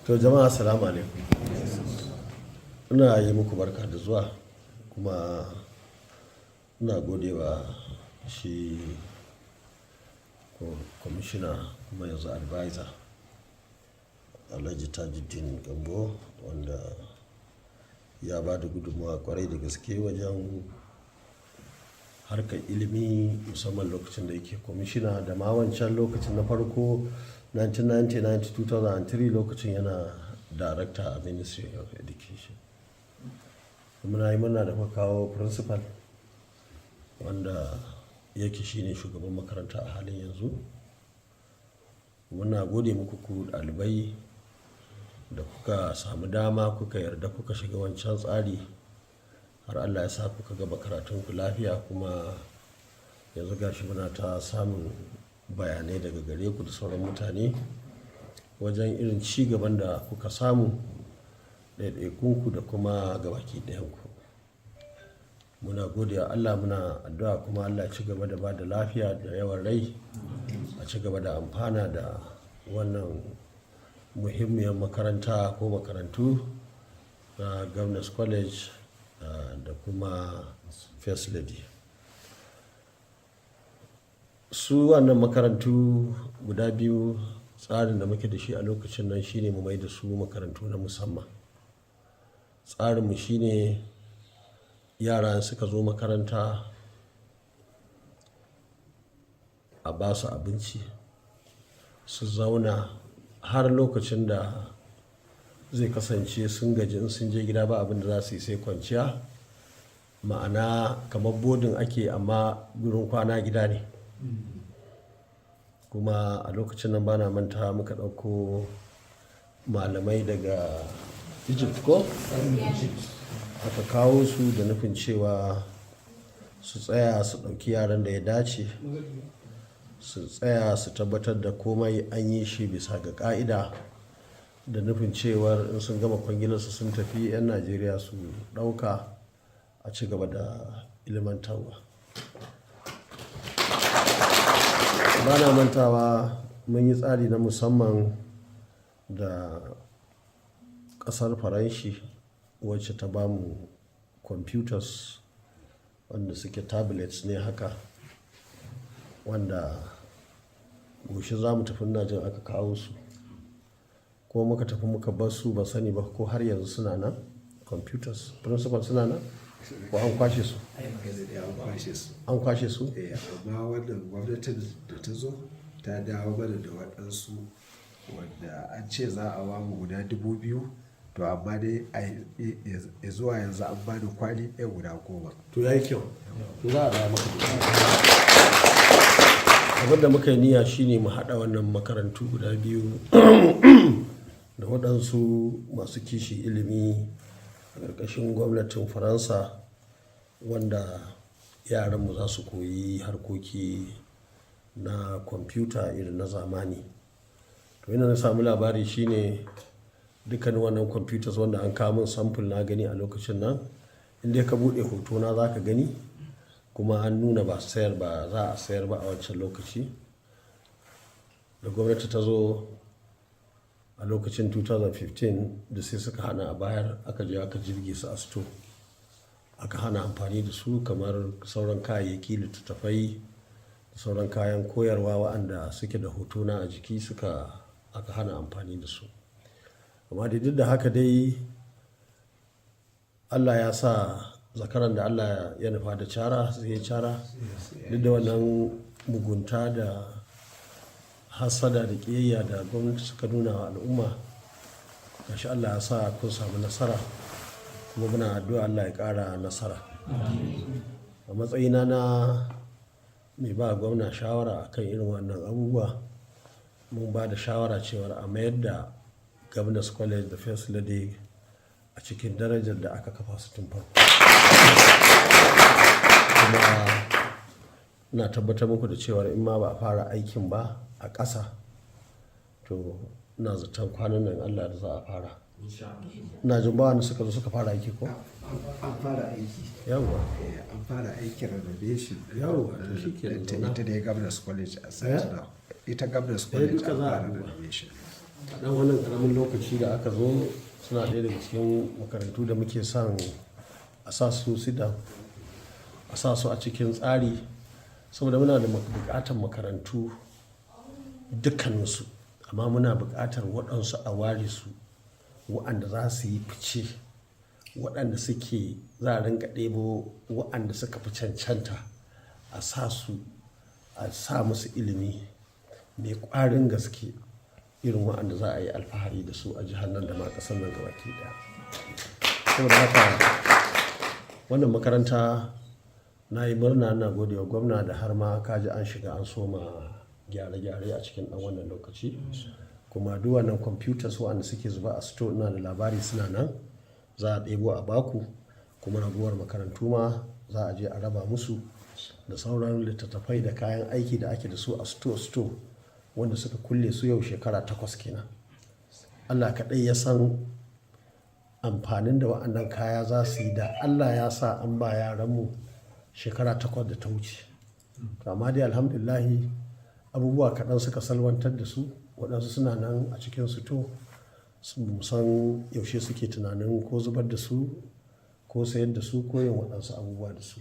To jama'a assalamu alaikum. Ina yi muku barka da zuwa kuma ina godewa shi kwamishina kuma yanzu advisor Alhaji Tajuddin Gambo wanda ya ba da gudunmawa kwarai da gaske wajen harkar ilimi musamman lokacin da yake kwamishina da ma wancan lokacin na farko 1999-2003 lokacin yana director a Ministry of Education. Muna yi muna da kawo principal wanda yake shine shugaban makaranta a halin yanzu. Muna gode muku ku ɗalibai da kuka samu dama kuka yarda kuka shiga wancan tsari har Allah ya sa kuka gaba karatunku lafiya kuma yanzu gashi muna ta samun bayanai daga gare ku da sauran mutane wajen irin ci gaban da kuka samu ɗaiɗaikunku da kuma gabaki ɗayanku. Muna godiya Allah, muna addu'a kuma Allah ci gaba da ba da lafiya da yawan rai a ci gaba da amfana da wannan muhimmiyar makaranta ko makarantu na Governors College da kuma First Lady. Su wannan makarantu guda biyu tsarin da muke da shi a lokacin nan shine mu mai da su makarantu na musamman. Tsarinmu shine yara suka zo makaranta a ba su abinci su zauna har lokacin da zai kasance sun gaji, in sun je gida ba abin da za su yi sai kwanciya, ma'ana kamar bodin ake amma gurin kwana gida ne. Kuma a lokacin nan bana manta muka ɗauko malamai daga Egypt ko? Aka kawo su da nufin cewa su tsaya su ɗauki yaran da ya dace, su tsaya su tabbatar da komai an yi shi bisa ga ƙa'ida, da nufin cewar in sun gama kwangilarsu sun tafi 'yan Najeriya su ɗauka a ci gaba da ilimantarwa. Bana mantawa mun yi tsari na musamman da ƙasar Faranshi wacce ta ba mu computers wanda suke tablets ne haka, wanda goshi za mu tafi na jin aka kawo su ko muka tafi muka bar su, ba sani ba ko har yanzu suna nan computers. Principal suna nan ko an kwashe su? An kwashe su? Amma wannan gwamnatin da ta zo ta dawo mana da waɗansu wanda an ce za a ba mu guda 2,000, to amma dai a zuwa yanzu an bani kwali ɗaya guda 10. To ya yi kyau, to za a dawo maka da abin da muka yi niyya shine mu haɗa wannan makarantu guda biyu da waɗansu masu kishi ilimi a ƙarƙashin gwamnatin Faransa, wanda yaranmu za su koyi harkoki na kwamfuta irin na zamani. To ina na samu labari shine dukkanin wannan computers wanda an kawo min sample na gani a lokacin nan, inda ka buɗe hotona za ka gani kuma an nuna ba za a sayar ba a wancan lokaci. Da gwamnati ta zo a lokacin 2015 da sai suka hana a bayar, aka je aka jirge su a store, aka hana amfani da su kamar sauran kayayyaki, littattafai da sauran kayan koyarwa waɗanda suke da hotona a jiki aka hana amfani da su. Amma duk da haka dai Allah ya sa zakaran da Allah ya nufa da cara sai ya cara, duk da wannan mugunta da hasada da ƙiyayya da gwamnati suka nuna wa al'umma, gashi Allah ya sa kun samu nasara kuma muna addu'a Allah ya ƙara nasara. A matsayina na mai ba gwamna shawara akan irin wannan abubuwa, mun ba da shawara cewar a mayar da Governors College da First Lady a cikin darajar da aka kafa su tun farko. Kuma ina tabbatar muku da cewar in ma ba a fara aikin ba a ƙasa, to ina zaton kwanan nan Allah da za a fara. Ina jin ba wanda suka fara aiki ko? An fara aiki. Yawwa. An fara aikin renovation. Yawwa, to shi ke ita dai Governors College a Saginaw. Ita Governors College an fara renovation. a ɗan wannan ƙaramin lokaci da aka zo suna ɗaya daga cikin makarantu da muke son a sa su a sa su a cikin tsari saboda muna da buƙatar makarantu dukkaninsu, amma muna buƙatar waɗansu a ware su waɗanda za su yi fice, waɗanda suke za a rinka ɗebo waɗanda suka fi cancanta a sa su a sa musu ilimi mai ƙwarin gaske irin waɗanda za a yi alfahari da su a jihar nan da ma ƙasar nan gabaki ɗaya. Saboda haka wannan makaranta na yi murna, na gode wa gwamna da har ma kaji an shiga an soma gyare-gyare a cikin ɗan wannan lokaci, kuma duk wannan computers waɗanda suke zuba a store ina da labari suna nan za a ɗebo a baku, kuma raguwar makarantu ma za a je a raba musu da sauran littattafai da kayan aiki da ake da su a store wanda suka kulle su yau shekara 8 kenan. Allah kaɗai ya san amfanin da waɗannan kaya za su yi da Allah ya sa an ba yaranmu shekara 8 da ta wuce. Amma dai alhamdulillahi abubuwa kaɗan suka salwantar da su, waɗansu suna nan a cikin sito san yaushe suke tunanin ko zubar da su ko sayar da su ko yin waɗansu abubuwa da su.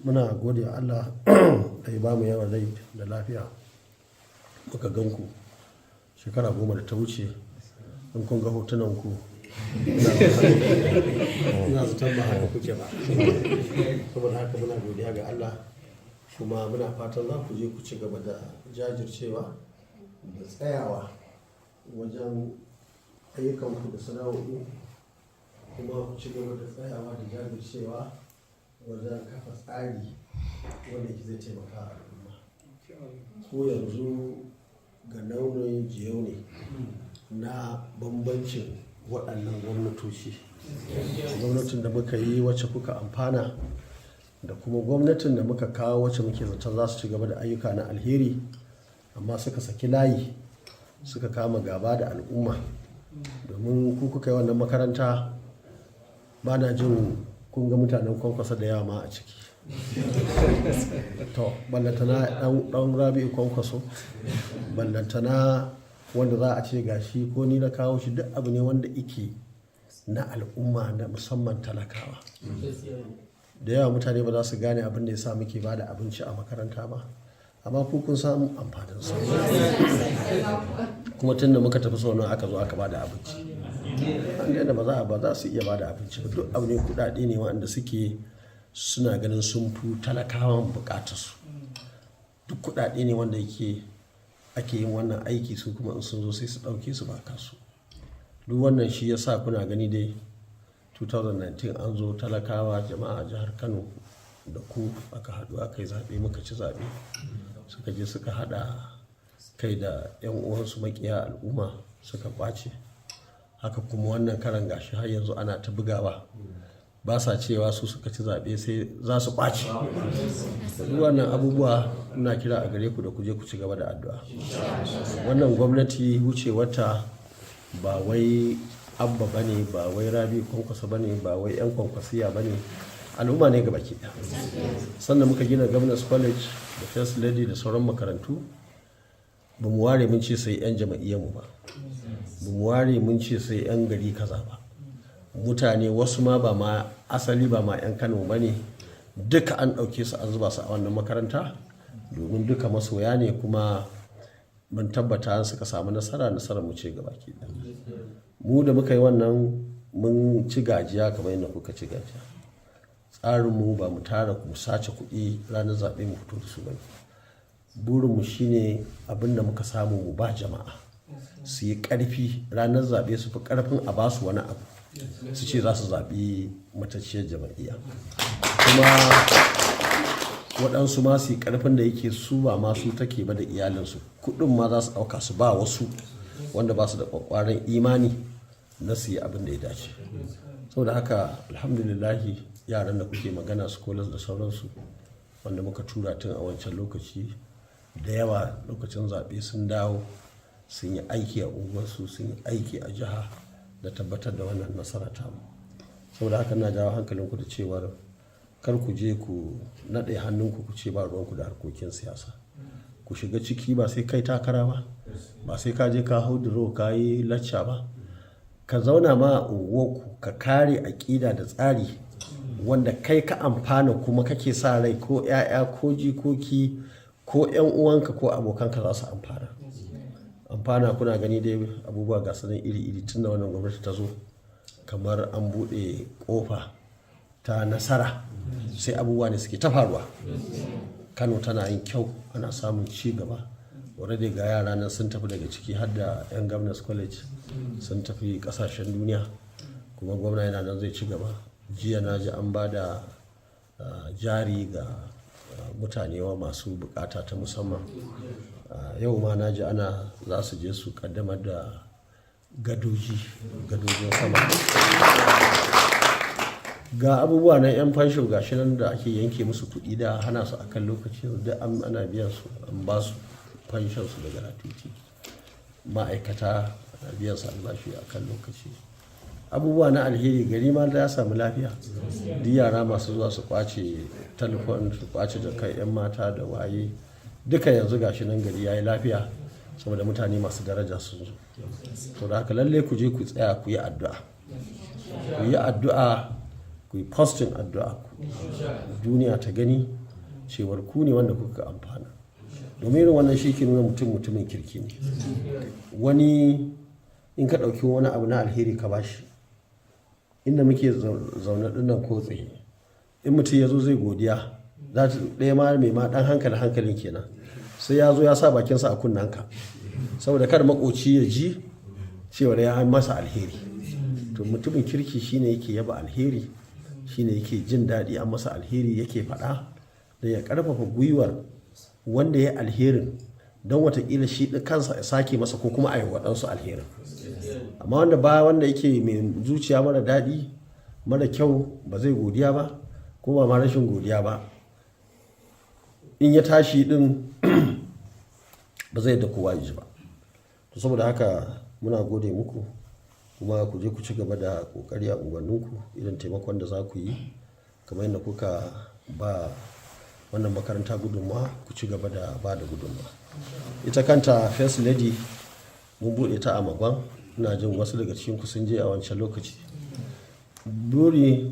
Muna gode wa Allah da ya ba mu yawan rai da lafiya muka gan ku shekara 10 da ta wuce. In kun ga hotunan ku ina zaton ba haka kuke ba. Saboda haka muna godiya ga Allah, kuma muna fatan za ku je ku ci gaba da jajircewa da tsayawa wajen ayyukanku da sana'o'i, kuma ku ci gaba da tsayawa da jajircewa wajen kafa tsari wanda zai taimaka a al'umma. Ko yanzu ga nauyin jiyau ne na bambancin waɗannan gwamnatoci, gwamnatin da muka yi wacce kuka amfana da kuma gwamnatin da muka kawo wacce muke zaton za su ci gaba da ayyuka na alheri, amma suka saki layi suka kama gaba da al'umma. Domin ku kuka yi wannan makaranta, ba na jin kun ga mutanen Kwankwasa da yawa ma a ciki. To ballantana ɗan Rabi'u Kwankwaso, ballantana wanda za a ce gashi ko ni na kawo shi, duk abu ne wanda ike na al'umma na musamman talakawa. Da yawa mutane ba za su gane abin da ya sa muke ba da abinci a makaranta ba, amma ku kun samu amfanin sa. Kuma tun da muka tafi sau nawa aka zo aka ba da abinci, an da ba za su iya ba da abinci ba. Duk abu ne kuɗaɗe ne waɗanda suke suna ganin sun fi talakawan bukatarsu. Duk kuɗaɗe ne wanda ake yin wannan aiki, su kuma in sun zo sai su ɗauke su ba kasu. Duk wannan shi ya sa kuna gani dai 2019 an zo talakawa jama'a jihar Kano da ku aka haɗu aka yi zaɓe, muka ci zaɓe, suka je suka haɗa kai da 'yan uwansu maƙiya al'umma suka ƙwace. Haka kuma wannan karan gashi har yanzu ana ta bugawa, ba sa cewa su suka ci zaɓe sai za su ƙwace. Duk wannan abubuwa ina kira a gare ku da ku je ku ci gaba da addu'a. Wannan gwamnati wucewarta ba wai Abba bane, ba wai Rabi Kwankwaso bane, ba wai 'yan Kwankwasiya bane, al'umma ne gaba ke. Sannan muka gina Governors College da First Lady da sauran makarantu, ba mu ware mun ce sai 'yan jama'iyyarmu ba, ba mu ware mun ce sai 'yan gari kaza ba. Mutane wasu ma ba ma asali ba ma 'yan Kano ba ne, duka an ɗauke su an zuba su a wannan makaranta, domin duka masoya ne, kuma mun tabbata suka samu nasarar mu ce gaba ke. Mu da muka yi wannan mun ci gajiya kamar yadda kuka ci gajiya. Tsarinmu ba mu tara mu sace kuɗi ranar zaɓe mu fito da su ba. Burinmu shine abin da muka samu mu ba jama'a su yi ƙarfi ranar zaɓe, su fi ƙarfin a basu wani abu su ce za su zaɓi matacciyar jama'iyya. Kuma waɗansu ma su yi ƙarfin da yake su ba masu take ba da iyalinsu, kuɗin ma za su ɗauka su ba wasu wanda ba su da ƙwaƙwaran imani na su yi abin da ya dace. Saboda haka alhamdulillahi yaran da kuke magana su kolas da sauransu wanda muka tura tun a wancan lokaci da yawa lokacin zaɓe sun dawo sun yi aiki a unguwarsu, sun yi aiki a jiha da tabbatar da wannan nasara tamu. Saboda haka na jawo hankalinku da cewar kar ku je ku naɗe hannunku ku ce ba ruwanku da harkokin siyasa. ku shiga ciki ba sai kai takara ba sai ka je ka hau duro ka yi lacca ba, ka zauna ma a unguwarku ka kare aƙida da tsari wanda kai ka amfana kuma kake sa rai ko 'ya'ya ko jikoki ko 'yan uwanka ko abokanka za su amfana. Kuna gani dai abubuwa ga sanin iri-iri tun da wannan gwamnati ta zo, kamar an buɗe ƙofa ta nasara, sai abubuwa ne suke ta faruwa. Kano tana yin kyau, ana samun ci gaba. Already ga yara nan sun tafi daga ciki har da 'yan Governors College sun tafi ƙasashen duniya, kuma gwamna yana nan zai ci gaba. Jiya na ji an ba da jari ga mutane masu bukata ta musamman. Yau ma na ji ana za su je su kaddamar da gadojin sama. Ga abubuwa na 'yan fansho gashi nan da ake yanke musu kuɗi da hana su akan lokaci, da ana biyan su, an ba su fanshon su daga gratuity. Ma'aikata ana biyan su albashi akan lokaci. Abubuwa na alheri, gari ma da ya samu lafiya. Duk yara masu zuwa su kwace telefon, su kwace jakar 'yan mata da waye, duka yanzu gashi nan gari ya yi lafiya saboda mutane masu daraja sun zo. To da haka lalle ku je ku tsaya ku yi addu'a. Ku yi addu'a, ku yi posting addu'a ku. Duniya ta gani cewar ku ne wanda kuka amfana. Domin irin wannan shi ke nuna mutumin kirki ne. Wani in ka ɗauki wani abu na alheri ka bashi, inda muke zaune ɗinnan ko tsaye, in mutum ya zo zai godiya, za ta ɗaya ma mai ma ɗan hankalin kenan, sai ya zo ya sa bakinsa a kunnanka saboda kar makoci ya ji cewa ya yi masa alheri. To mutumin kirki shine yake yaba alheri, shine yake jin daɗi an masa alheri, yake faɗa da ya ƙarfafa gwiwar wanda ya alherin, don watakila shi kansa ya sake masa ko kuma a yi waɗansu alherin. Amma wanda yake mai zuciya mara daɗi mara kyau, ba zai godiya ba ko ba ma rashin godiya ba, in ya tashi ɗin ba zai da kowa ji ba. To saboda haka muna gode muku, kuma ku je ku ci gaba da ƙoƙari a unguwanninku, irin taimakon da za ku yi kamar yadda kuka ba wannan makaranta gudunmawa, ku ci gaba da ba da gudunmawa. Ita kanta First Lady mun buɗe ta a Magwan, ina jin wasu daga cikin ku sun je a wancan lokaci. Buri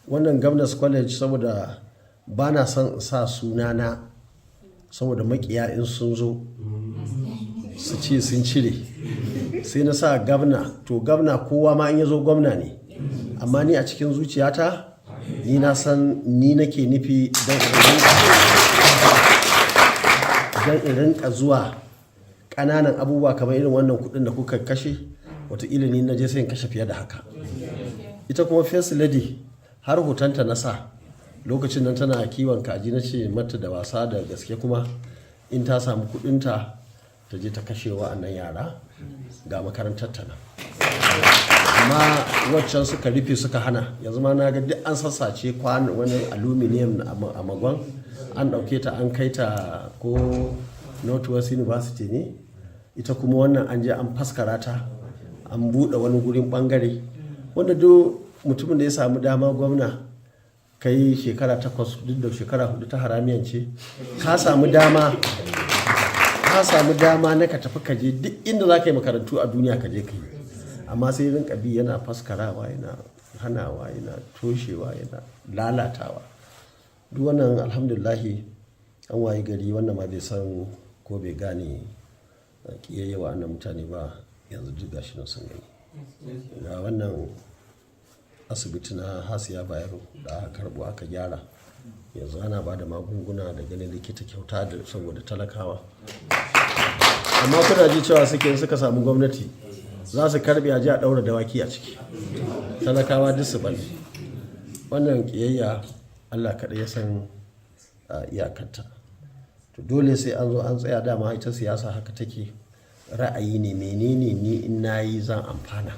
wannan Governors College, saboda ba na son in sa sunana saboda makiya in sun zo su ce sun cire, sai na sa Governor. To Governor kowa ma in ya zo gwamna ne, amma ni a cikin zuciyata ni na san ni nake nufi don in rinka zuwa ƙananan abubuwa kamar irin wannan kuɗin da kuka kashe, wataƙila ni na je sai in kashe fiye da haka. Ita kuma First Lady har hotonta na sa lokacin nan tana kiwon kaji, na ce mata da wasa da gaske kuma in ta samu kuɗinta ta je ta kashe wa'annan yara, ga makarantar ta nan. Amma waccan suka rufe suka hana. Yanzu ma na ga duk an sassace wani aluminium a Magwan, an ɗauke ta an kai ta ko Northwest University ne. Ita kuma wannan an je an faskara ta, an buɗe wani gurin ɓangare wanda duk mutumin da ya samu dama gwamna, kai shekara 8 duk da shekara 4 ta haramiyan ce, ka samu dama na ka tafi kaje duk inda za ka yi makarantu a duniya ka je ka yi. Amma sai rinka bi yana faskarawa, yana hanawa, yana toshewa, yana lalatawa. Duk wannan alhamdulillahi an wayi gari wannan ma bai san ko bai gane kiyayyewa annan mutane ba, yanzu duk gashi nan sun gani. Ga wannan asibiti na Hasiya Bayero da aka karbo aka gyara, yanzu ana ba da magunguna da ganin likita kyauta da saboda talakawa. Amma kuna ji cewa suka samu gwamnati za su karbe a ji a ɗaura dawaki a ciki, talakawa duk su bane. Wannan kiyayya Allah kaɗai ya san iyakarta. To dole sai an zo an tsaya, dama ita siyasa haka take, ra'ayi ne, menene ni in nayi zan amfana,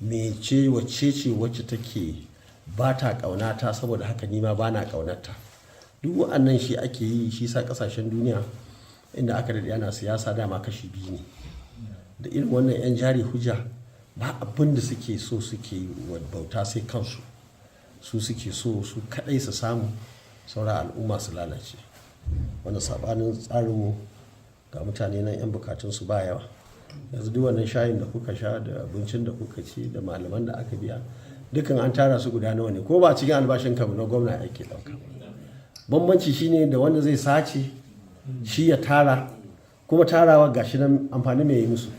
wacce take ba ta ƙaunata saboda haka ni ma ba na ƙaunarta. Duk wa'annan shi ake yi, shi sa ƙasashen duniya inda aka daɗe ana siyasa dama kashi biyu ne. Da irin wannan 'yan jari hujja ba abin da suke so, suke bauta sai kansu, su suke so su kaɗai su samu, saura al'umma su lalace. wanda saɓanin tsarinmu ga mutane nan 'yan bukatunsu ba yawa. Yanzu duk wannan shayin da kuka sha da abincin da kuka ci da malaman da aka biya dukkan an tara su guda nawa ne, ko ba cikin albashin ka na gwamna ake ɗauka. Bambanci shine da wanda zai sace shi ya tara, kuma tarawa gashi nan amfani mai yi musu.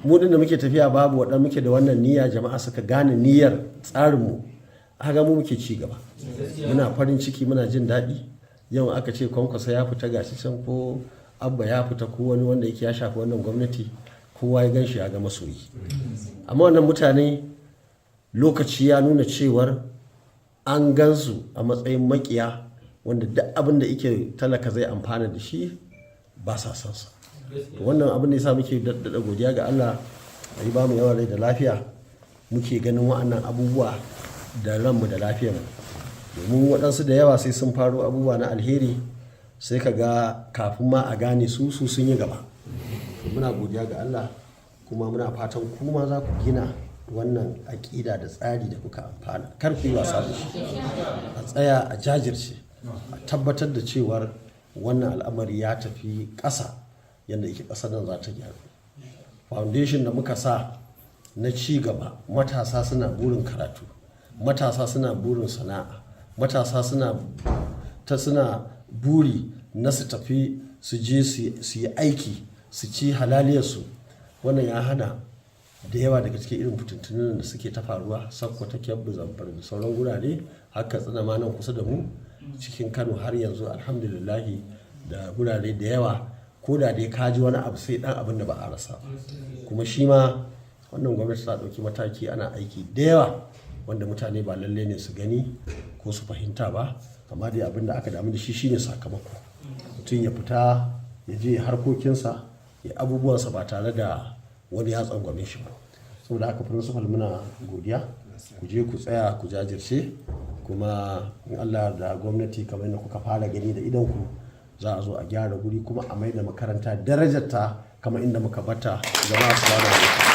Mu din da muke tafiya babu waɗanda muke da wannan niyya, jama'a suka gane niyyar tsarinmu, haka mu muke ci gaba. Muna farin ciki, muna jin daɗi. Yau aka ce Kwankwasa ya fita gashi can, ko Abba ya fita, ko wani wanda yake ya shafi wannan gwamnati, kowa ya gan shi ya ga masoyi. Amma wannan mutane lokaci ya nuna cewar an gansu a matsayin makiya, wanda duk abin da yake talaka zai amfana da shi ba sa son sa. Wannan abin da yasa muke daɗaɗa godiya ga Allah da ya ba mu yawan rai da lafiya, muke ganin wa'annan abubuwa da ranmu da lafiyarmu. Domin waɗansu da yawa sai sun faro abubuwa na alheri, sai ka ga kafin ma a gane su sun yi gaba. Muna godiya ga Allah, kuma muna fatan kuma za ku gina wannan aƙida da tsari da kuka amfana. Kar ku yi wasa da shi, a tsaya a jajirce, a tabbatar da cewar wannan al'amari ya tafi ƙasa yadda yake ƙasar nan za ta gyaru. Foundation da muka sa na ci gaba, matasa suna burin karatu, matasa suna burin sana'a, matasa suna buri na su tafi su je su yi aiki, su ci halaliyarsu. Wannan ya hana da yawa daga cikin irin fitintunan da suke ta faruwa Sokoto, Kebbi, Zamfara da sauran gurare, har Katsina ma nan kusa da mu cikin Kano har yanzu alhamdulillahi da gurare da yawa. Ko da dai ka ji wani abu sai dan abin da ba a rasa. Kuma shi ma wannan gwamnati ta ɗauki mataki, ana aiki da yawa wanda mutane ba lalle ne su gani ko su fahimta ba, amma dai abin da aka damu da shi shine sakamako. Mutum ya fita ya je harkokinsa, ya abubuwansa ba tare da wani ya tsangwame shi ba. Saboda haka principal muna godiya, ku je ku tsaya ku jajirce, kuma in Allah da gwamnati kamar yadda kuka fara gani da idonku za a zo a gyara guri, kuma a maida makaranta darajarta kamar inda muka bata. Jama'a su